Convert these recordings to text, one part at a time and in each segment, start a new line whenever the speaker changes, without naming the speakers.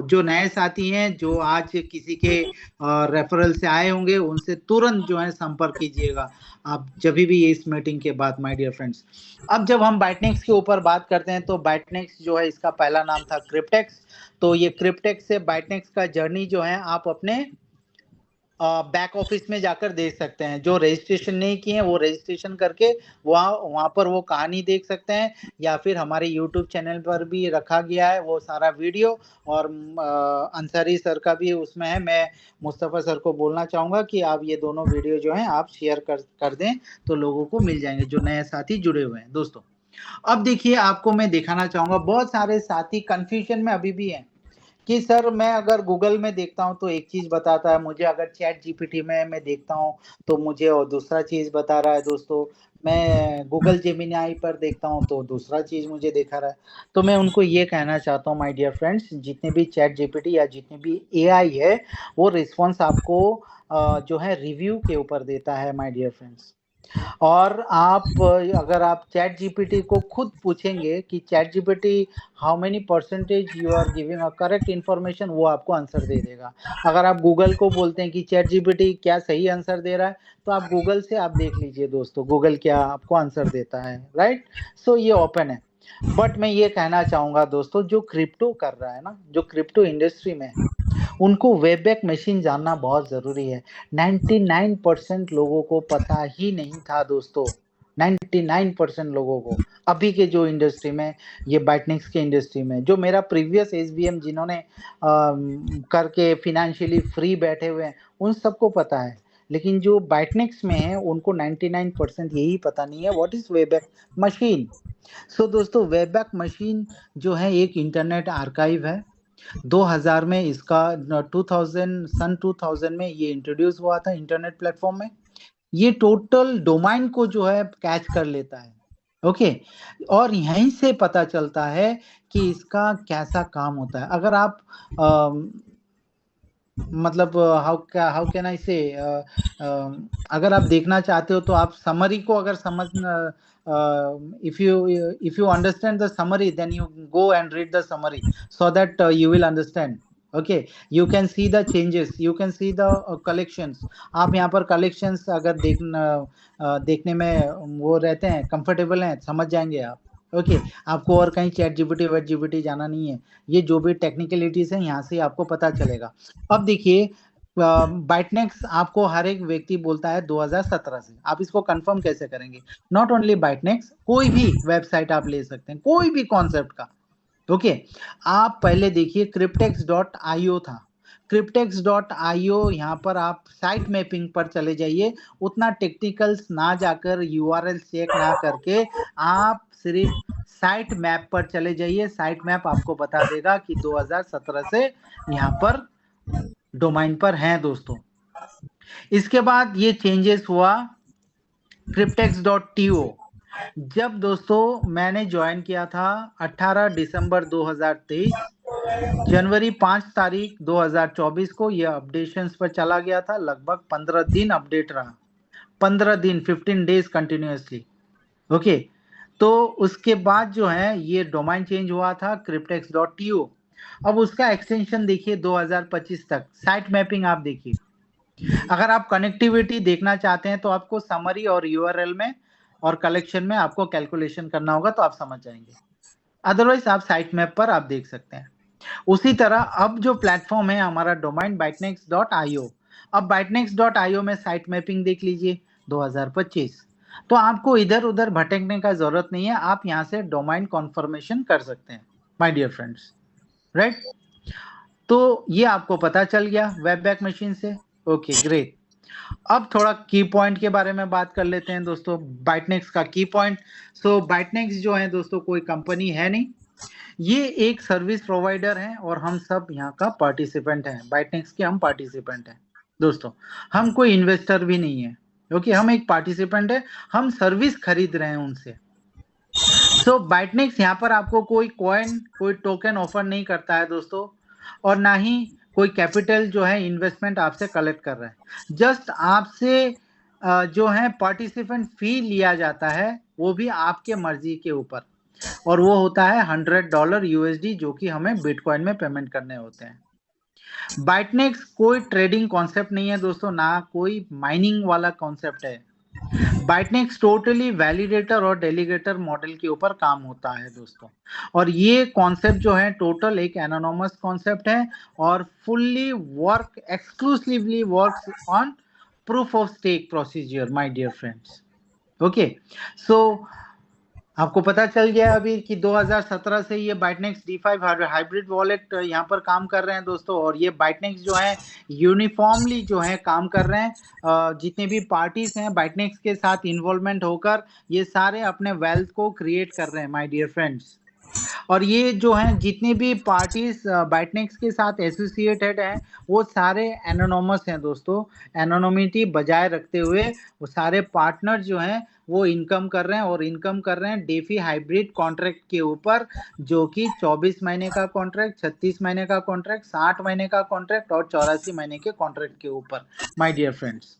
जो नए साथी हैं, जो आज किसी के रेफरल से आए होंगे, उनसे तुरंत जो है संपर्क कीजिएगा आप जब भी इस मीटिंग के बाद माय डियर फ्रेंड्स। अब जब हम बाइटनेक्स के ऊपर बात करते हैं तो बाइटनेक्स जो है इसका पहला नाम था क्रिप्टेक्स। तो ये क्रिप्टेक्स से बाइटनेक्स का जर्नी जो है आप अपने बैक ऑफिस में जाकर देख सकते हैं। जो रजिस्ट्रेशन नहीं किए हैं वो रजिस्ट्रेशन करके वहाँ पर वो कहानी देख सकते हैं, या फिर हमारे यूट्यूब चैनल पर भी रखा गया है वो सारा वीडियो। और अंसारी सर का भी उसमें है। मैं मुस्तफ़ा सर को बोलना चाहूँगा कि आप ये दोनों वीडियो जो हैं आप शेयर कर दें तो लोगों को मिल जाएंगे जो नए साथी जुड़े हुए हैं दोस्तों। अब देखिए आपको मैं दिखाना चाहूँगा, बहुत सारे साथी कन्फ्यूजन में अभी भी हैं कि सर मैं अगर गूगल में देखता हूँ तो एक चीज बताता है मुझे, अगर चैट जीपीटी में मैं देखता हूँ तो मुझे और दूसरा चीज बता रहा है दोस्तों, मैं गूगल जेमिनी पर देखता हूँ तो दूसरा चीज मुझे दिखा रहा है। तो मैं उनको ये कहना चाहता हूँ माय डियर फ्रेंड्स, जितने भी चैट जीपीटी या जितने भी एआई है वो रिस्पॉन्स आपको जो है रिव्यू के ऊपर देता है माय डियर फ्रेंड्स। और आप अगर आप चैट जीपीटी को खुद पूछेंगे कि chat GPT how many percentage you are giving a correct information, वो आपको आंसर दे देगा। अगर आप गूगल को बोलते हैं कि चैट जीपीटी क्या सही आंसर दे रहा है, तो आप गूगल से आप देख लीजिए दोस्तों गूगल क्या आपको आंसर देता है, राइट। सो ये ओपन है। बट मैं ये कहना चाहूंगा दोस्तों, जो क्रिप्टो कर रहा है ना, जो क्रिप्टो इंडस्ट्री में है, उनको वेबएक मशीन जानना बहुत ज़रूरी है। 99% लोगों को पता ही नहीं था दोस्तों, 99% लोगों को। अभी के जो इंडस्ट्री में, ये बाइटनेक्स के इंडस्ट्री में, जो मेरा प्रीवियस एसबीएम जिन्होंने करके फिनेंशियली फ्री बैठे हुए हैं, उन सबको पता है। लेकिन जो बाइटनेक्स में है उनको 99% यही पता नहीं है व्हाट इज वेबएक मशीन। सो दोस्तों, वेबएक मशीन जो है एक इंटरनेट आर्काइव है। 2000 में इसका 2000 में ये इंट्रोड्यूस हुआ था इंटरनेट प्लेटफॉर्म में। ये टोटल डोमाइन को जो है कैच कर लेता है, ओके। और यहीं से पता चलता है कि इसका कैसा काम होता है। अगर आप मतलब हाउ कैन आई से, अगर आप देखना चाहते हो तो आप समरी को अगर समझ, if you understand the summary then you go and read the summary so that you will understand, okay. You can see the changes, you can see the collections। आप यहाँ पर collections अगर देखने में वो रहते हैं, कंफर्टेबल हैं, समझ जाएंगे आप, ओके। आपको और कहीं चैट जीपीटी वेट जीपीटी जाना नहीं है। ये जो भी टेक्निकलिटीज है यहाँ से आपको पता चलेगा। अब देखिए, बाइटनेक्स आपको हर एक व्यक्ति बोलता है 2017 से। आप इसको कंफर्म कैसे करेंगे? नॉट ओनली बाइटनेक्स, कोई भी वेबसाइट आप ले सकते हैं, कोई भी कॉन्सेप्ट का, ओके। आप पहले देखिए cryptex.io था। cryptex.io, यहाँ पर आप साइट मैपिंग पर चले जाइए। उतना टेक्निकल्स ना जाकर, यूआरएल चेक ना करके, आप सिर्फ साइट मैप पर चले जाइए। साइट मैप आपको बता देगा कि 2017 से यहाँ पर डोमाइन पर हैं दोस्तों। इसके बाद ये चेंजेस हुआ cryptex.to। जब दोस्तों मैंने ज्वाइन किया था 18 दिसंबर 2023, जनवरी 5 तारीख 2024 को ये अपडेशंस पर चला गया था। लगभग 15 दिन अपडेट रहा, 15 दिन, 15 डेज कंटिन्यूसली, ओके। तो उसके बाद जो है ये डोमाइन चेंज हुआ था cryptex.to। अब उसका एक्सटेंशन देखिए 2025 तक। साइट मैपिंग आप देखिए, अगर आप कनेक्टिविटी देखना चाहते हैं तो आपको समरी और यूआरएल में और कलेक्शन में आपको कैलकुलेशन करना होगा, तो आप समझ जाएंगे। अदरवाइज आप साइट मैप पर आप देख सकते हैं। उसी तरह अब जो प्लेटफॉर्म है हमारा डोमाइन bytenex.io। अब bytenex.io में साइट मैपिंग देख लीजिए 2025। तो आपको इधर उधर भटकने का जरूरत नहीं है, आप यहाँ से डोमाइन कॉन्फर्मेशन कर सकते हैं माय डियर फ्रेंड्स, राइट। तो ये आपको पता चल गया वेबबैक मशीन से, ओके ग्रेट। अब थोड़ा की पॉइंट के बारे में बात कर लेते हैं दोस्तों, बाइटनेक्स का की पॉइंट। सो बाइटनेक्स जो है दोस्तों कोई कंपनी है नहीं, ये एक सर्विस प्रोवाइडर है और हम सब यहाँ का पार्टिसिपेंट हैं। बाइटनेक्स के हम पार्टिसिपेंट हैं दोस्तों, हम कोई इन्वेस्टर भी नहीं है, क्योंकि हम एक पार्टिसिपेंट है, हम सर्विस खरीद रहे हैं उनसे। सो बाइटनेक्स यहाँ पर आपको कोई कॉइन, कोई टोकन ऑफर नहीं करता है दोस्तों, और ना ही कोई कैपिटल जो है इन्वेस्टमेंट आपसे कलेक्ट कर रहा है। जस्ट आपसे जो है पार्टिसिपेंट फी लिया जाता है, वो भी आपके मर्जी के ऊपर। और वो होता है $100 USD, जो कि हमें बिटकॉइन में पेमेंट करने होते हैं। बाइटनेक्स कोई ट्रेडिंग कॉन्सेप्ट नहीं है दोस्तों, ना कोई माइनिंग वाला कॉन्सेप्ट है। बाइटनेक्स टोटली वैलिडेटर और डेलीगेटर मॉडल के ऊपर काम होता है दोस्तों, और ये कॉन्सेप्ट जो है टोटल एक एनोनोमस कॉन्सेप्ट है और fully work exclusively works on proof of stake procedure my dear friends. Okay, so आपको पता चल गया अभी कि 2017 से ये बाइटनेक्स D5 हाइब्रिड वॉलेट यहाँ पर काम कर रहे हैं दोस्तों, और ये बाइटनेक्स जो है यूनिफॉर्मली जो है काम कर रहे हैं। जितने भी पार्टीज हैं बाइटनेक्स के साथ इन्वॉल्वमेंट होकर ये सारे अपने वेल्थ को क्रिएट कर रहे हैं माय डियर फ्रेंड्स। और ये जो हैं जितनी भी पार्टीज बाइटनेक्स के साथ एसोसिएटेड हैं वो सारे एनोनोमस हैं दोस्तों। एनोनोमिटी बजाय रखते हुए वो सारे पार्टनर जो हैं वो इनकम कर रहे हैं, और इनकम कर रहे हैं डेफी हाइब्रिड कॉन्ट्रैक्ट के ऊपर, जो कि 24 महीने का कॉन्ट्रैक्ट, 36 महीने का कॉन्ट्रैक्ट, 60 महीने का कॉन्ट्रैक्ट और 84 महीने के कॉन्ट्रैक्ट के ऊपर माय डियर फ्रेंड्स।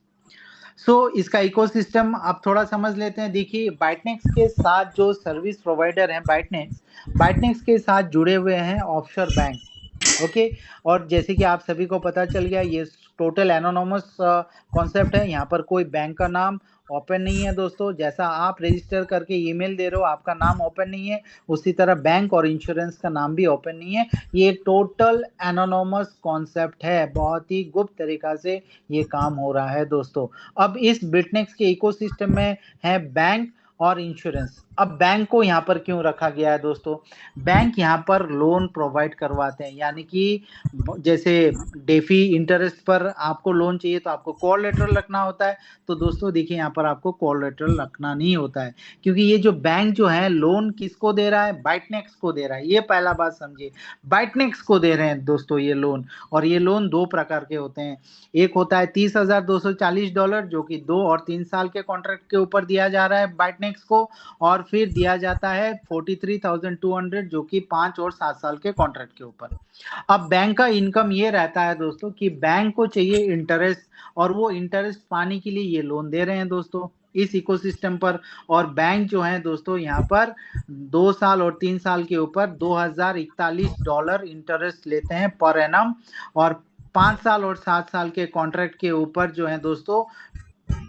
इसका इकोसिस्टम आप थोड़ा समझ लेते हैं। देखिए, बाइटनेक्स के साथ जो सर्विस प्रोवाइडर हैं बाइटनेक्स के साथ जुड़े हुए हैं ऑफशोर बैंक। ओके, और जैसे कि आप सभी को पता चल गया ये टोटल एनोनोमस कॉन्सेप्ट है। यहाँ पर कोई बैंक का नाम ओपन नहीं है दोस्तों। जैसा आप रजिस्टर करके ईमेल दे रहे हो आपका नाम ओपन नहीं है, उसी तरह बैंक और इंश्योरेंस का नाम भी ओपन नहीं है। ये टोटल एनोनोमस कॉन्सेप्ट है, बहुत ही गुप्त तरीका से ये काम हो रहा है दोस्तों। अब इस बिटनेक्स के इकोसिस्टम में है बैंक और इंश्योरेंस। अब बैंक को यहाँ पर क्यों रखा गया है दोस्तों? बैंक यहाँ पर लोन प्रोवाइड करवाते हैं, यानी कि जैसे डेफी इंटरेस्ट पर आपको लोन चाहिए तो आपको कोलेटरल रखना होता है। तो दोस्तों देखिए, यहाँ पर आपको कोलेटरल रखना नहीं होता है, क्योंकि ये जो बैंक जो है लोन किसको दे रहा है? बाइटनेक्स को दे रहा है। ये पहला बात समझिए, बाइटनेक्स को दे रहे हैं दोस्तों ये लोन। और ये लोन दो प्रकार के होते हैं। एक होता है $30,240, जो कि 2 और 3 साल के कॉन्ट्रैक्ट के ऊपर दिया जा रहा है बाइटनेक्स को, और फिर दिया जाता है 43,200, जो कि 5 और 7 साल के कॉन्ट्रैक्ट के ऊपर। अब बैंक का इनकम ये रहता है दोस्तों कि बैंक को चाहिए इंटरेस्ट, और वो इंटरेस्ट पाने के लिए ये लोन दे रहे हैं दोस्तों इस इकोसिस्टम पर। और बैंक जो है दोस्तों यहाँ पर 2 साल और 3 साल के ऊपर $2,041 इंटरेस्ट लेते हैं पर एनम, और 5 साल और 7 साल के कॉन्ट्रैक्ट के ऊपर जो है दोस्तों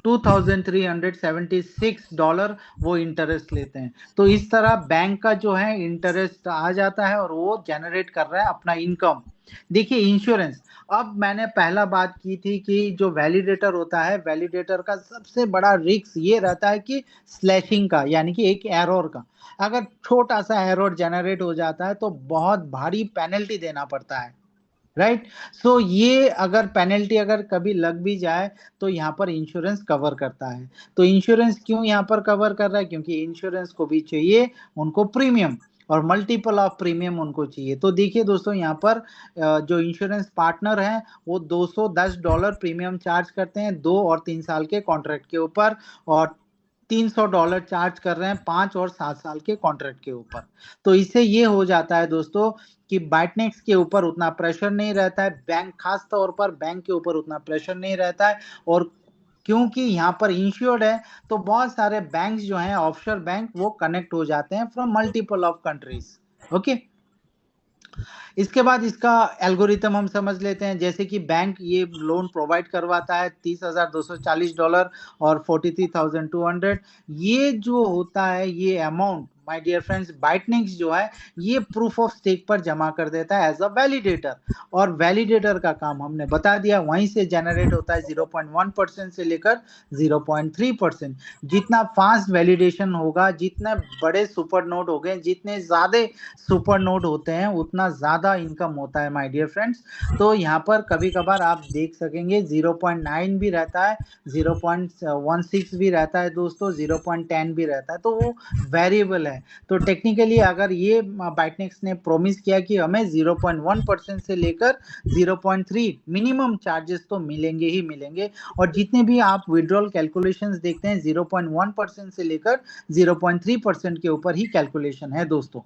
$2,376 वो इंटरेस्ट लेते हैं। तो इस तरह बैंक का जो है इंटरेस्ट आ जाता है और वो जनरेट कर रहा है अपना इनकम। देखिए, इंश्योरेंस, अब मैंने पहला बात की थी कि जो वैलिडेटर होता है, वैलिडेटर का सबसे बड़ा रिस्क ये रहता है कि स्लैशिंग का, यानी कि एक एरर का। अगर छोटा सा एरर जनरेट हो जाता है तो बहुत भारी पेनल्टी देना पड़ता है, राइट। ये अगर पेनल्टी अगर कभी लग भी जाए तो यहाँ पर इंश्योरेंस कवर करता है। तो इंश्योरेंस क्यों यहाँ पर कवर कर रहा है? क्योंकि इंश्योरेंस को भी चाहिए उनको प्रीमियम, और मल्टीपल ऑफ प्रीमियम उनको चाहिए। तो देखिए दोस्तों, यहाँ पर जो इंश्योरेंस पार्टनर हैं वो $210 प्रीमियम चार्ज करते हैं 2 और 3 साल के कॉन्ट्रैक्ट के ऊपर, और $300 चार्ज कर रहे हैं 5 और 7 साल के कॉन्ट्रैक्ट के ऊपर। तो इससे ये हो जाता है दोस्तों कि बाइटनेक्स के ऊपर उतना प्रेशर नहीं रहता है, बैंक खास तौर पर बैंक के ऊपर उतना प्रेशर नहीं रहता है। और क्योंकि यहाँ पर इंश्योर्ड है तो बहुत सारे बैंक्स जो हैं ऑफशोर बैंक वो कनेक्ट हो जाते हैं from multiple of countries. Okay, इसके बाद इसका एल्गोरिथम हम समझ लेते हैं। जैसे कि बैंक ये लोन प्रोवाइड करवाता है $30,240 और 43,200। ये जो होता है ये अमाउंट माय डियर फ्रेंड्स, बाइटनेक्स जो है ये प्रूफ ऑफ स्टेक पर जमा कर देता है एज अ वैलिडेटर। और वैलिडेटर का काम हमने बता दिया, वहीं से जनरेट होता है 0.1% से लेकर 0.3%। जितना फास्ट वैलिडेशन होगा, जितने बड़े सुपर नोड हो गए, जितने ज्यादा सुपर नोड होते हैं, उतना ज्यादा इनकम होता है माय डियर फ्रेंड्स। तो यहाँ पर कभी कभार आप देख सकेंगे 0.9 भी रहता है, 0.16 भी रहता है दोस्तों, 0.10 भी रहता है। तो वो वेरिएबल है। तो टेक्निकली अगर ये बाइटनेक्स ने प्रोमिस किया कि हमें 0.1% से लेकर 0.3 मिनिमम चार्जेस तो मिलेंगे ही मिलेंगे, और जितने भी आप विड्रॉल कैलकुलेशंस देखते हैं 0.1% से लेकर 0.3% के ऊपर ही कैलकुलेशन है दोस्तों।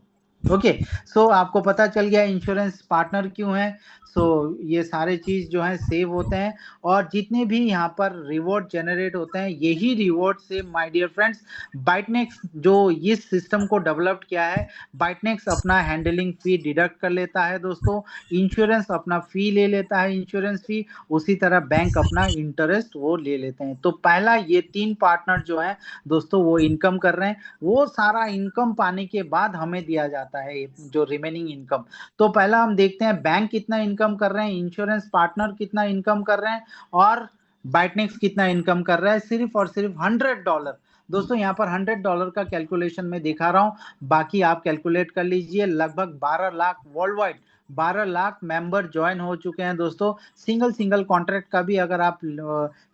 ओके। सो आपको पता चल गया इंश्योरेंस पार्टनर क्यों है। सो ये सारे चीज जो है सेव होते हैं, और जितने भी यहाँ पर रिवॉर्ड जनरेट होते हैं, यही रिवॉर्ड से माय डियर फ्रेंड्स बाइटनेक्स जो इस सिस्टम को डेवलप किया है, बाइटनेक्स अपना हैंडलिंग फी डिडक्ट कर लेता है दोस्तों, इंश्योरेंस अपना फी ले लेता है, इंश्योरेंस फी, उसी तरह बैंक अपना इंटरेस्ट वो ले लेते हैं। तो पहला ये 3 पार्टनर जो है दोस्तों वो इनकम कर रहे हैं, वो सारा इनकम पाने के बाद हमें दिया जाता है जो रिमेनिंग इनकम। तो पहला हम देखते हैं बैंक कितना इनकम कर रहे हैं, इंश्योरेंस पार्टनर कितना इनकम कर रहे हैं, और बाइटनेक्स कितना इनकम कर रहा है। सिर्फ और सिर्फ $100 दोस्तों, यहाँ पर $100 का कैलकुलेशन में दिखा रहा हूं, बाकी आप कैलकुलेट कर लीजिए। लगभग 12 lakh world wide 12 lakh member join हो चुके हैं दोस्तों। सिंगल सिंगल कॉन्ट्रैक्ट का भी अगर आप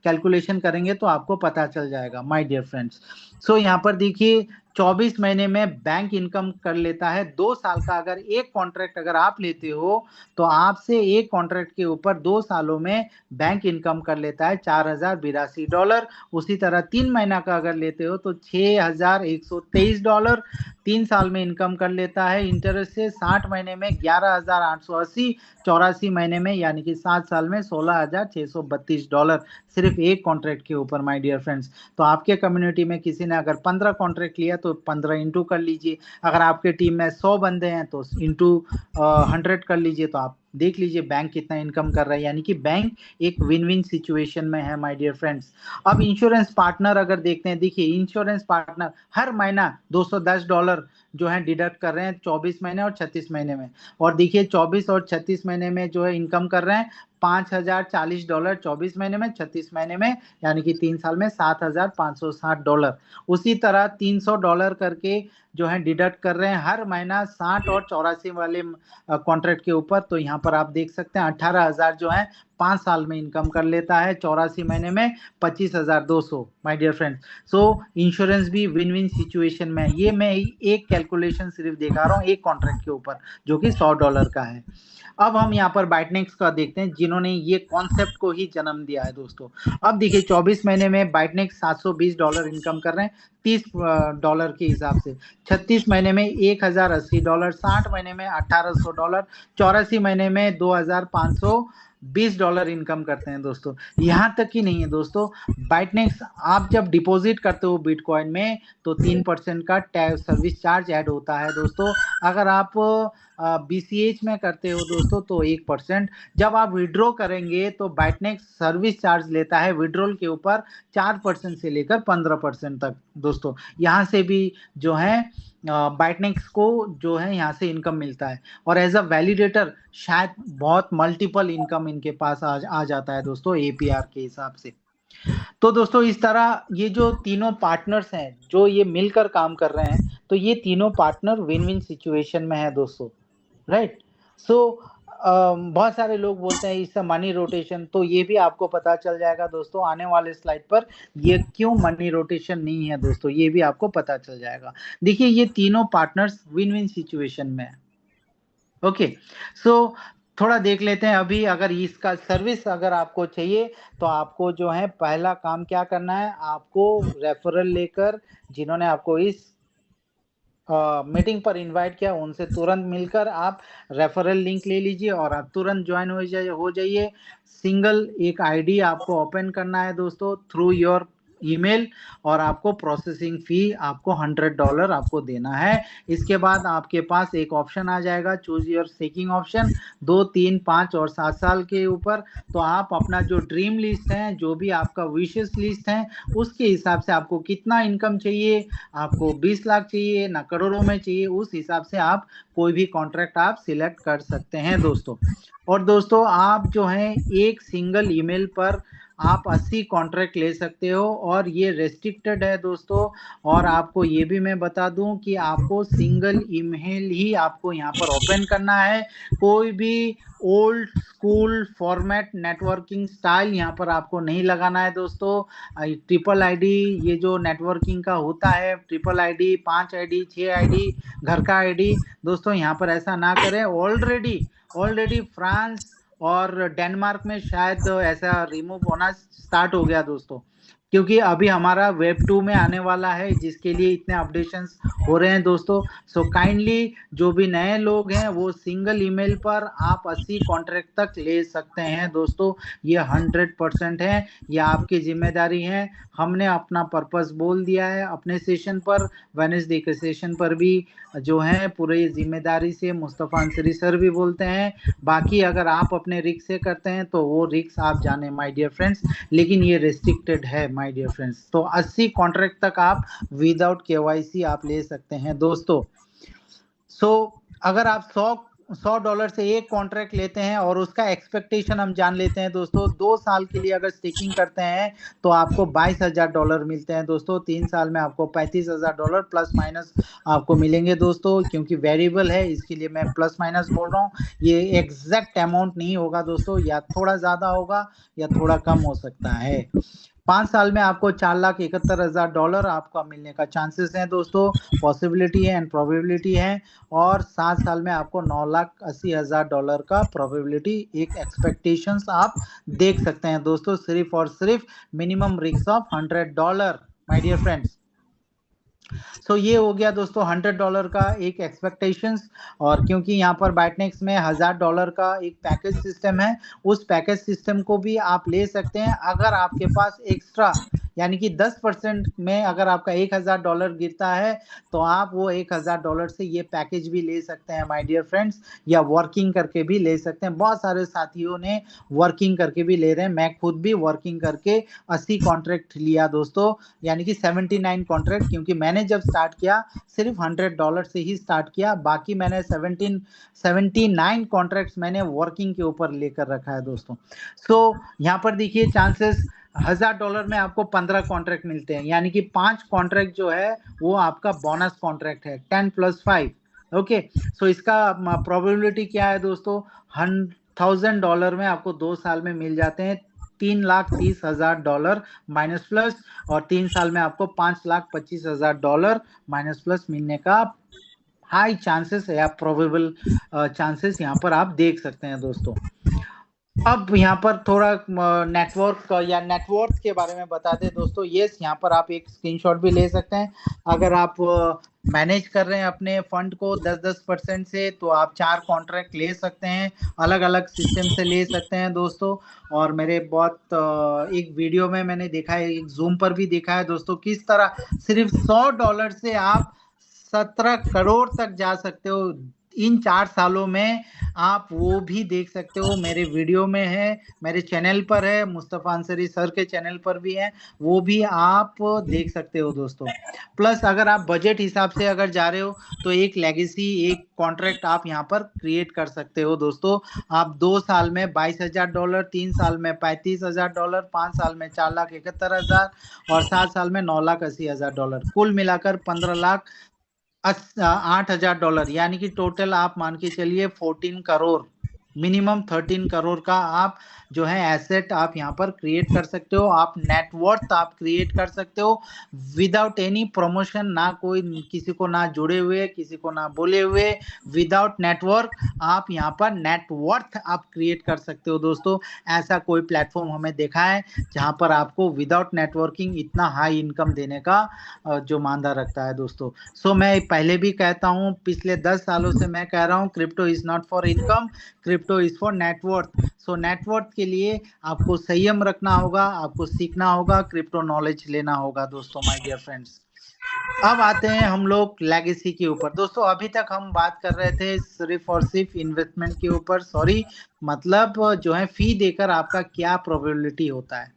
कैलकुलेशन करेंगे तो आपको पता चल जाएगा माय डियर फ्रेंड्स। सो यहाँ पर देखिए 24 महीने में बैंक इनकम कर लेता है। 2 साल का अगर एक कॉन्ट्रैक्ट अगर आप लेते हो तो आपसे एक कॉन्ट्रैक्ट के ऊपर 2 सालों में बैंक इनकम कर लेता है $4082। उसी तरह 3 महीना का अगर लेते हो तो $6123, 3 साल में इनकम कर लेता है इंटरेस्ट से। 60 महीने में 11880, 84 महीने में यानी कि 7 साल में $16,632, सिर्फ एक कॉन्ट्रैक्ट के ऊपर माय डियर फ्रेंड्स। तो आपके कम्युनिटी में किसी ने अगर 15 कॉन्ट्रैक्ट लिया तो 15 इंटू कर लीजिए। अगर आपके टीम में 100 बंदे हैं तो इंटू 100 कर लीजिए। तो आप देख लीजिए बैंक कितना इनकम कर रहा है, यानी कि बैंक एक विन विन सिचुएशन में है माय डियर फ्रेंड्स। अब इंश्योरेंस पार्टनर अगर देखते हैं, देखिए इंश्योरेंस पार्टनर हर महीना $210 जो है डिडक्ट कर रहे हैं 24 महीने और 36 महीने में। और देखिए 24 और 36 महीने में जो है इनकम कर रहे हैं $5040 24 महीने में, 36 महीने में, यानी कि 3 साल में $7560। उसी तरह $300 करके जो है डिडक्ट कर रहे हैं हर महीना 60 और 84 वाले कॉन्ट्रैक्ट के ऊपर। तो यहाँ पर आप देख सकते हैं 18,000 जो है 5 साल में इनकम कर लेता है, 84 महीने में 25,200 my dear friends. So insurance भी विन विन सिचुएशन में है। ये मैं एक कैलकुलेशन सिर्फ दिखा रहा हूँ एक कॉन्ट्रैक्ट के ऊपर जो कि $100 का है। अब हम यहाँ पर बाइटनेक्स का देखते हैं जिन्होंने ये कॉन्सेप्ट को ही जन्म दिया है दोस्तों। अब देखिए 24 महीने में बाइटनेक्स $720 इनकम कर रहे हैं $30 के हिसाब से, 36 महीने में $1080, 60 महीने में $1800, 84 महीने में $2520 इनकम करते हैं दोस्तों। यहाँ तक ही नहीं है दोस्तों, बाइटनेक्स आप जब डिपॉजिट करते हो बिटकॉइन में तो 3% का सर्विस चार्ज ऐड होता है दोस्तों। अगर आप बीसीएच में करते हो दोस्तों तो 1%। जब आप विड्रॉ करेंगे तो बाइटनेक्स सर्विस चार्ज लेता है विड्रॉल के ऊपर 4% से लेकर 15% तक दोस्तों। यहाँ से भी जो है बाइटनेक्स को जो है यहाँ से इनकम मिलता है। और एज अ वैलिडेटर शायद बहुत मल्टीपल इनकम इनके पास आ जाता है दोस्तों एपीआर के हिसाब से। तो दोस्तों इस तरह ये जो तीनों पार्टनर्स हैं जो ये मिलकर काम कर रहे हैं, तो ये तीनों पार्टनर विन विन सिचुएशन में है दोस्तों, राइट। सो बहुत सारे लोग बोलते हैं इससे मनी रोटेशन, तो ये भी आपको पता चल जाएगा दोस्तों आने वाले स्लाइड पर ये क्यों मनी रोटेशन नहीं है दोस्तों, ये भी आपको पता चल जाएगा। देखिए ये तीनों पार्टनर्स विन विन सिचुएशन में है। ओके। सो थोड़ा देख लेते हैं अभी, अगर इसका सर्विस अगर आपको चाहिए तो आपको जो है पहला काम क्या करना है, आपको रेफरल लेकर जिन्होंने आपको इस मीटिंग पर इनवाइट किया उनसे तुरंत मिलकर आप रेफरल लिंक ले लीजिए और आप तुरंत ज्वाइन हो जाइए। सिंगल एक आईडी आपको ओपन करना है दोस्तों थ्रू योर ईमेल, और आपको प्रोसेसिंग फी आपको $100 आपको देना है। इसके बाद आपके पास एक ऑप्शन आ जाएगा चूज योर सेकिंग ऑप्शन 2, 3, 5 और 7 साल के ऊपर। तो आप अपना जो ड्रीम लिस्ट है, जो भी आपका विशेस लिस्ट है, उसके हिसाब से आपको कितना इनकम चाहिए, आपको 20 लाख चाहिए ना करोड़ों में चाहिए, उस हिसाब से आप कोई भी कॉन्ट्रैक्ट आप सिलेक्ट कर सकते हैं दोस्तों। और दोस्तों आप जो है एक सिंगल ईमेल पर आप 80 कॉन्ट्रैक्ट ले सकते हो और ये रेस्ट्रिक्टेड है दोस्तों। और आपको ये भी मैं बता दूं कि आपको सिंगल ईमेल ही आपको यहाँ पर ओपन करना है। कोई भी old school format networking style यहाँ पर आपको नहीं लगाना है दोस्तों। ट्रिपल आईडी ये जो नेटवर्किंग का होता है, ट्रिपल आईडी, 5 आईडी, 6 आईडी, घर का आईडी, दोस्तों यहाँ पर ऐसा ना करें। ऑलरेडी फ्रांस और डेनमार्क में शायद ऐसा रिमूव होना स्टार्ट हो गया दोस्तों। क्योंकि अभी हमारा वेब 2 में आने वाला है, जिसके लिए इतने अपडेशंस हो रहे हैं दोस्तों। सो काइंडली जो भी नए लोग हैं वो सिंगल ईमेल पर आप 80 कॉन्ट्रैक्ट तक ले सकते हैं दोस्तों। ये 100% है, ये आपकी जिम्मेदारी है। हमने अपना पर्पस बोल दिया है अपने सेशन पर, वेडनेसडे के सेशन पर भी जो है पूरी जिम्मेदारी से मुस्तफ़ा अंसरी सर भी बोलते हैं। बाकी अगर आप अपने रिस्क से करते हैं तो वो रिस्क आप जाने माय डियर फ्रेंड्स, लेकिन ये रेस्ट्रिक्टेड है माय डियर फ्रेंड्स। तो 80 कॉन्ट्रैक्ट तक आप विदाउट केवाईसी आप ले सकते हैं दोस्तों। सो अगर आप $100 से एक कॉन्ट्रैक्ट लेते हैं और उसका एक्सपेक्टेशन हम जान लेते हैं दोस्तों, 2 साल के लिए अगर स्टेकिंग करते हैं तो आपको $22,000 मिलते हैं दोस्तों। 3 साल में आपको $35,000 प्लस माइनस आपको मिलेंगे दोस्तों, क्योंकि वेरिएबल है इसके लिए मैं प्लस माइनस बोल रहा हूँ। ये एग्जैक्ट अमाउंट नहीं होगा दोस्तों, या थोड़ा ज्यादा होगा या थोड़ा कम हो सकता है। 5 साल में आपको $4,71,000 आपका मिलने का चांसेस है दोस्तों, पॉसिबिलिटी है एंड प्रोबेबिलिटी है। और 7 साल में आपको $9,80,000 का प्रोबेबिलिटी एक एक्सपेक्टेशंस आप देख सकते हैं दोस्तों, सिर्फ और सिर्फ minimum risk of $100 my dear friends. So ये हो गया दोस्तों $100 का एक एक्सपेक्टेशंस। और क्योंकि यहाँ पर बाइटनेक्स में $1,000 का एक पैकेज सिस्टम है, उस पैकेज सिस्टम को भी आप ले सकते हैं अगर आपके पास एक्स्ट्रा यानी कि 10% में अगर आपका $1,000 गिरता है तो आप वो $1,000 से ये पैकेज भी ले सकते हैं माय डियर फ्रेंड्स, या वर्किंग करके भी ले सकते हैं। बहुत सारे साथियों ने वर्किंग करके भी ले रहे हैं, मैं खुद भी वर्किंग करके 80 कॉन्ट्रैक्ट लिया दोस्तों, यानी कि 79 कॉन्ट्रैक्ट। क्योंकि मैंने जब स्टार्ट किया सिर्फ $100 से ही स्टार्ट किया, बाकी मैंने 79 कॉन्ट्रैक्ट्स मैंने वर्किंग के ऊपर लेकर रखा है दोस्तों। सो यहाँ पर देखिए चांसेस, $1,000 में आपको 15 कॉन्ट्रैक्ट मिलते हैं, यानी कि 5 कॉन्ट्रैक्ट जो है वो आपका बोनस कॉन्ट्रैक्ट है, 10 + 5। ओके, सो इसका प्रोबेबिलिटी क्या है दोस्तों, $1,000 में आपको 2 साल में मिल जाते हैं $3,30,000 माइनस प्लस, और 3 साल में आपको $5,25,000 माइनस प्लस मिलने का हाई चांसेस या प्रोबेबल चांसेस यहाँ पर आप देख सकते हैं दोस्तों। अब यहाँ पर थोड़ा नेटवर्क या नेटवर्थ के बारे में बता दें दोस्तों। यस, यहाँ पर आप एक स्क्रीनशॉट भी ले सकते हैं। अगर आप मैनेज कर रहे हैं अपने फंड को 10% से, तो आप 4 कॉन्ट्रैक्ट ले सकते हैं, अलग अलग सिस्टम से ले सकते हैं दोस्तों। और मेरे बहुत एक वीडियो में मैंने देखा है, एक जूम पर भी देखा है दोस्तों, किस तरह सिर्फ $100 से आप 17 करोड़ तक जा सकते हो इन 4 सालों में। आप वो भी देख सकते हो, मेरे वीडियो में है, मेरे चैनल पर है, मुस्तफ़ा अंसरी सर के चैनल पर भी है, वो भी आप देख सकते हो दोस्तों। प्लस अगर आप बजट हिसाब से अगर जा रहे हो तो एक लेगेसी एक कॉन्ट्रैक्ट आप यहाँ पर क्रिएट कर सकते हो दोस्तों। आप 2 साल में $22,000, 3 साल में $35,000, 5 साल में $4,71,000 और 7 साल में $9,80,000, कुल मिलाकर $8,000, यानी कि टोटल आप मान के चलिए 14 करोड़, मिनिमम 13 करोड़ का आप जो है एसेट आप यहाँ पर क्रिएट कर सकते हो। आप नेटवर्थ आप क्रिएट कर सकते हो विदाउट एनी प्रमोशन, ना कोई किसी को ना जुड़े हुए, किसी को ना बोले हुए, विदाउट नेटवर्क आप यहाँ पर नेटवर्थ आप क्रिएट कर सकते हो दोस्तों। ऐसा कोई प्लेटफॉर्म हमें देखा है जहाँ पर आपको विदाउट नेटवर्किंग इतना हाई इनकम देने का जो मानदा रखता है दोस्तों। सो मैं पहले भी कहता हूँ, पिछले 10 सालों से मैं कह रहा हूँ, crypto is not for income, crypto is for net worth. So net worth के लिए आपको संयम रखना होगा, आपको सीखना होगा, क्रिप्टो नॉलेज लेना होगा दोस्तों माय डियर फ्रेंड्स। अब आते हैं हम लोग लेगेसी के ऊपर दोस्तों। अभी तक हम बात कर रहे थे सिर्फ और सिर्फ इन्वेस्टमेंट के ऊपर, सॉरी मतलब जो है फी देकर आपका क्या प्रोबेबिलिटी होता है।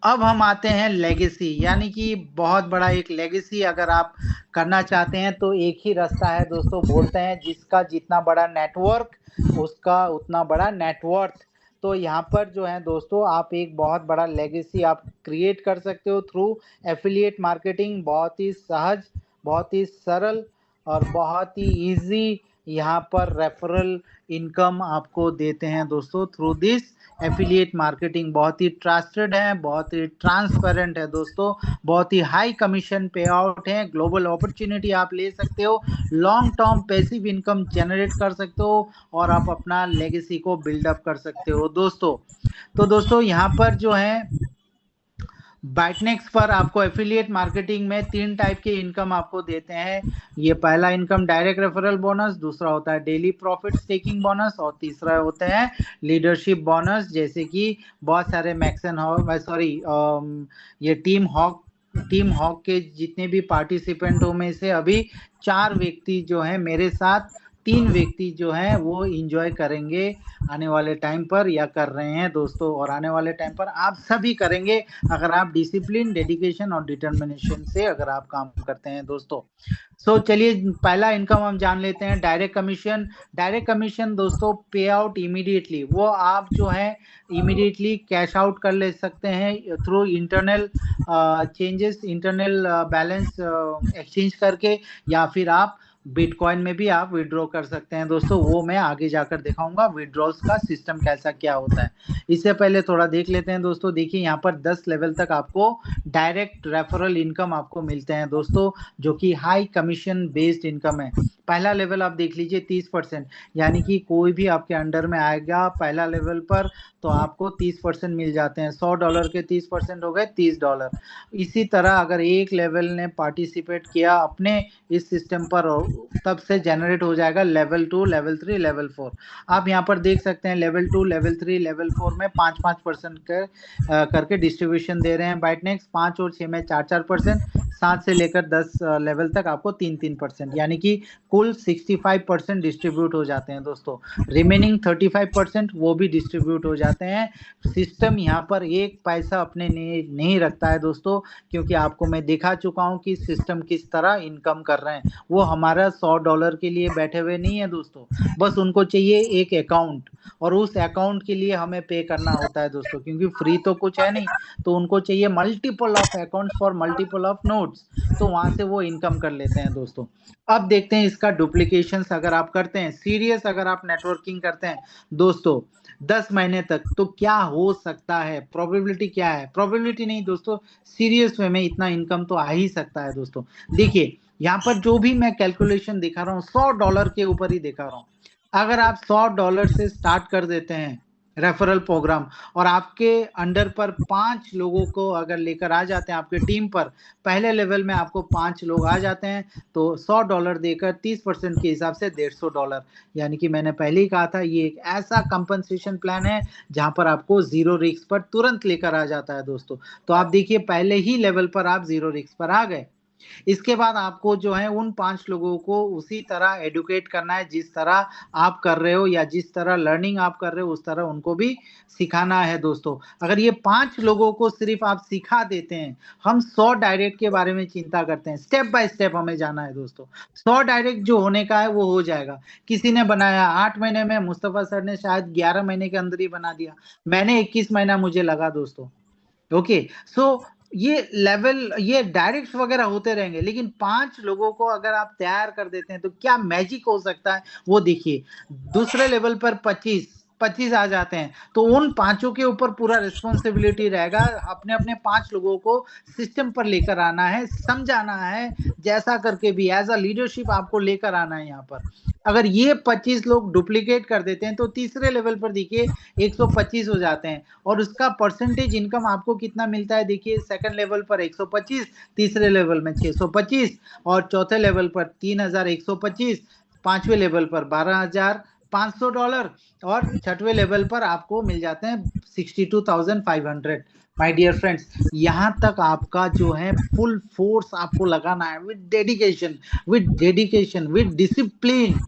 अब हम आते हैं लेगेसी, यानी कि बहुत बड़ा एक लेगेसी अगर आप करना चाहते हैं तो एक ही रास्ता है दोस्तों। बोलते हैं जिसका जितना बड़ा नेटवर्क उसका उतना बड़ा नेटवर्थ। तो यहाँ पर जो है दोस्तों आप एक बहुत बड़ा लेगेसी आप क्रिएट कर सकते हो थ्रू एफिलिएट मार्केटिंग। बहुत ही सहज, बहुत ही सरल और बहुत ही इजी यहाँ पर रेफरल इनकम आपको देते हैं दोस्तों थ्रू दिस एफिलिएट मार्केटिंग। बहुत ही ट्रस्टेड है, बहुत ही ट्रांसपेरेंट है दोस्तों, बहुत ही हाई कमीशन पे आउट है, ग्लोबल अपॉर्चुनिटी आप ले सकते हो, long term passive income generate कर सकते हो और आप अपना लेगेसी को बिल्डअप कर सकते हो दोस्तों। तो दोस्तों यहाँ पर जो है बाइटनेक्स पर आपको एफिलिएट मार्केटिंग में 3 टाइप के इनकम आपको देते हैं। ये पहला इनकम डायरेक्ट रेफरल बोनस, दूसरा होता है डेली प्रॉफिट स्टेकिंग बोनस और तीसरा होते हैं लीडरशिप बोनस, जैसे कि बहुत सारे मैक्सन हॉक, सॉरी, ये टीम हॉक के जितने भी पार्टिसिपेंट हो में से अभी 4 व्यक्ति जो हैं मेरे साथ, 3 व्यक्ति जो हैं वो एंजॉय करेंगे आने वाले टाइम पर, या कर रहे हैं दोस्तों, और आने वाले टाइम पर आप सभी करेंगे अगर आप डिसिप्लिन, डेडिकेशन और डिटर्मिनेशन से अगर आप काम करते हैं दोस्तों। सो चलिए पहला इनकम हम जान लेते हैं, डायरेक्ट कमीशन। डायरेक्ट कमीशन दोस्तों पे आउट इमीडिएटली, वो आप जो है इमीडिएटली कैश आउट कर ले सकते हैं through internal changes, internal balance exchange करके, या फिर आप बिटकॉइन में भी आप विड्रॉ कर सकते हैं दोस्तों। वो मैं आगे जाकर दिखाऊंगा विड्रॉल्स का सिस्टम कैसा क्या होता है। इससे पहले थोड़ा देख लेते हैं दोस्तों। देखिए यहाँ पर 10 लेवल तक आपको डायरेक्ट रेफरल इनकम आपको मिलते हैं दोस्तों, जो कि हाई कमीशन बेस्ड इनकम है। पहला लेवल आप देख लीजिए 30%, यानी कि कोई भी आपके अंडर में आएगा पहला लेवल पर तो आपको 30% मिल जाते हैं। $100 के 30% हो गए $30। इसी तरह अगर एक लेवल ने पार्टिसिपेट किया अपने इस सिस्टम पर, तब से जनरेट हो जाएगा लेवल 2, लेवल 3, लेवल 4। आप यहाँ पर देख सकते हैं लेवल 2, लेवल 3, लेवल 4 में 5-5% करके डिस्ट्रीब्यूशन दे रहे हैं बाइटनेक्स। 5 और 6 में 4-4%, 7 से लेकर 10 लेवल तक आपको 3-3%, यानी कि कुल 65% डिस्ट्रीब्यूट हो जाते हैं दोस्तों। रिमेनिंग 35% वो भी डिस्ट्रीब्यूट हो जाते हैं। सिस्टम यहाँ पर एक पैसा अपने नहीं रखता है दोस्तों, क्योंकि आपको मैं दिखा चुका हूँ कि सिस्टम किस तरह इनकम कर रहे हैं। वो हमारा $100 के लिए बैठे हुए नहीं है दोस्तों, बस उनको चाहिए एक अकाउंट, और उस अकाउंट के लिए हमें पे करना होता है दोस्तों, क्योंकि फ्री तो कुछ है नहीं, तो उनको चाहिए multiple of accounts for multiple of notes, तो वहां से वो इनकम कर लेते हैं दोस्तों। अब देखते हैं इसका डुप्लीकेशंस अगर आप करते हैं, सीरियस अगर आप नेटवर्किंग करते हैं दोस्तों 10 महीने तक, तो क्या हो सकता है, प्रोबेबिलिटी क्या है, प्रोबेबिलिटी नहीं दोस्तों, सीरियस वे में इतना इनकम तो आ ही सकता है दोस्तों। देखिए यहाँ पर जो भी मैं कैलकुलेशन दिखा रहा हूँ $100 के ऊपर ही दिखा रहा हूँ। अगर आप $100 से स्टार्ट कर देते हैं रेफरल प्रोग्राम, और आपके अंडर पर 5 लोगों को अगर लेकर आ जाते हैं आपके टीम पर, पहले लेवल में आपको 5 लोग आ जाते हैं, तो $100 देकर 30% के हिसाब से $150, यानी कि मैंने पहले ही कहा था ये एक ऐसा कंपनसेशन प्लान है जहां पर आपको जीरो रिस्क पर तुरंत लेकर आ जाता है दोस्तों। तो आप देखिए पहले ही लेवल पर आप जीरो रिस्क पर आ गए। इसके बाद आपको जो है उन 5 लोगों को उसी तरह एडुकेट करना है जिस तरह आप कर रहे हो, या जिस तरह लर्निंग आप कर रहे हो उस तरह उनको भी सिखाना है दोस्तों। अगर ये 5 लोगों को सिर्फ आप सिखा देते हैं, हम 100 डायरेक्ट के बारे में चिंता करते हैं, स्टेप बाय स्टेप हमें जाना है दोस्तों। 100 डायरेक्ट जो होने का है वो हो जाएगा। किसी ने बनाया 8 महीने में, मुस्तफा सर ने शायद 11 महीने के अंदर ही बना दिया, मैंने 21 महीना मुझे लगा दोस्तों। ओके, सो ये लेवल, ये डायरेक्ट वगैरह होते रहेंगे, लेकिन 5 लोगों को अगर आप तैयार कर देते हैं तो क्या मैजिक हो सकता है वो देखिए। दूसरे लेवल पर 25 आ जाते हैं, तो उन 5 के ऊपर पूरा रिस्पॉन्सिबिलिटी रहेगा, अपने अपने 5 लोगों को सिस्टम पर लेकर आना है, समझाना है, जैसा करके भी एज अ लीडरशिप आपको लेकर आना है यहाँ पर। अगर ये 25 लोग डुप्लीकेट कर देते हैं तो तीसरे लेवल पर देखिए 125 हो जाते हैं, और उसका परसेंटेज इनकम आपको कितना मिलता है देखिए। सेकंड लेवल पर 125, तीसरे लेवल में 625, और चौथे लेवल पर 3125, पांचवें लेवल पर $12,500, और छठवें लेवल पर आपको मिल जाते हैं 62,500। माय डियर फ्रेंड्स, यहाँ तक आपका जो है फुल फोर्स आपको लगाना है विद डिसिप्लिन।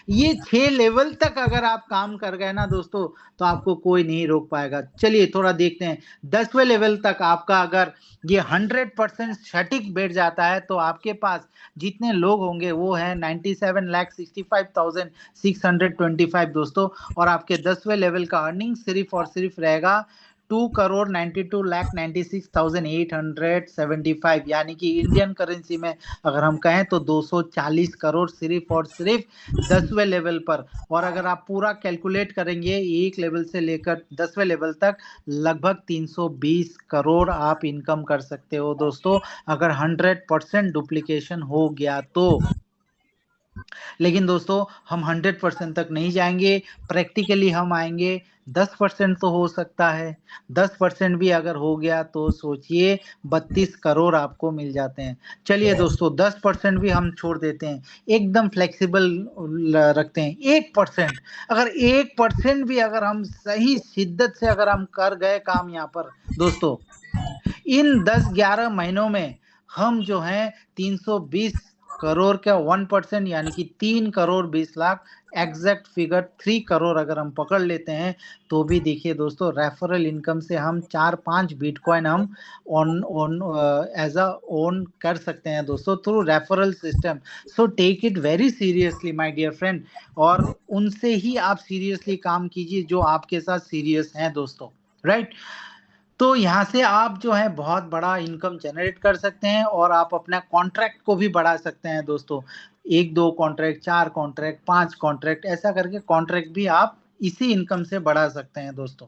ये 6 लेवल तक अगर आप काम कर गए ना दोस्तों, तो आपको कोई नहीं रोक पाएगा। चलिए थोड़ा देखते हैं 10वें लेवल तक आपका अगर ये 100% सटीक बैठ जाता है, तो आपके पास जितने लोग होंगे वो है 97,65,625 दोस्तों, और आपके 10वें लेवल का अर्निंग सिर्फ और सिर्फ रहेगा 2,92,96,875, यानी कि इंडियन करेंसी में अगर हम कहें तो 240 करोड़ सिर्फ और सिर्फ 10वें लेवल पर। और अगर आप पूरा कैलकुलेट करेंगे एक लेवल से लेकर 10वें लेवल तक, लगभग 320 करोड़ आप इनकम कर सकते हो दोस्तों, अगर 100% डुप्लीकेशन हो गया तो। लेकिन दोस्तों हम 100% तक नहीं जाएँगे, प्रैक्टिकली हम आएँगे 10% तो हो सकता है। 10% भी अगर हो गया तो सोचिए 32 करोड़ आपको मिल जाते हैं। चलिए दोस्तों 10% भी हम छोड़ देते हैं, एकदम फ्लेक्सिबल ल रखते हैं। 1% अगर 1% भी अगर हम सही शिद्दत से अगर हम कर गए काम यहाँ पर दोस्तों, इन 10-11 महीनों में हम जो हैं 320 करोड़ का 1% यानी कि 3 करोड़ 20 लाख एग्जैक्ट फिगर 3 करोड़ अगर हम पकड़ लेते हैं, तो भी देखिए दोस्तों रेफरल इनकम से हम 4-5 बिटकॉइन हम on on as a own कर सकते हैं दोस्तों through referral system. So take it very seriously my dear friend, और उनसे ही आप सीरियसली काम कीजिए जो आपके साथ सीरियस हैं दोस्तों, राइट? तो यहाँ से आप जो है बहुत बड़ा इनकम जनरेट कर सकते हैं और आप अपना कॉन्ट्रैक्ट को भी बढ़ा सकते हैं दोस्तों। 1-2 कॉन्ट्रैक्ट, 4 कॉन्ट्रैक्ट, 5 कॉन्ट्रैक्ट ऐसा करके कॉन्ट्रैक्ट भी आप इसी इनकम से बढ़ा सकते हैं दोस्तों।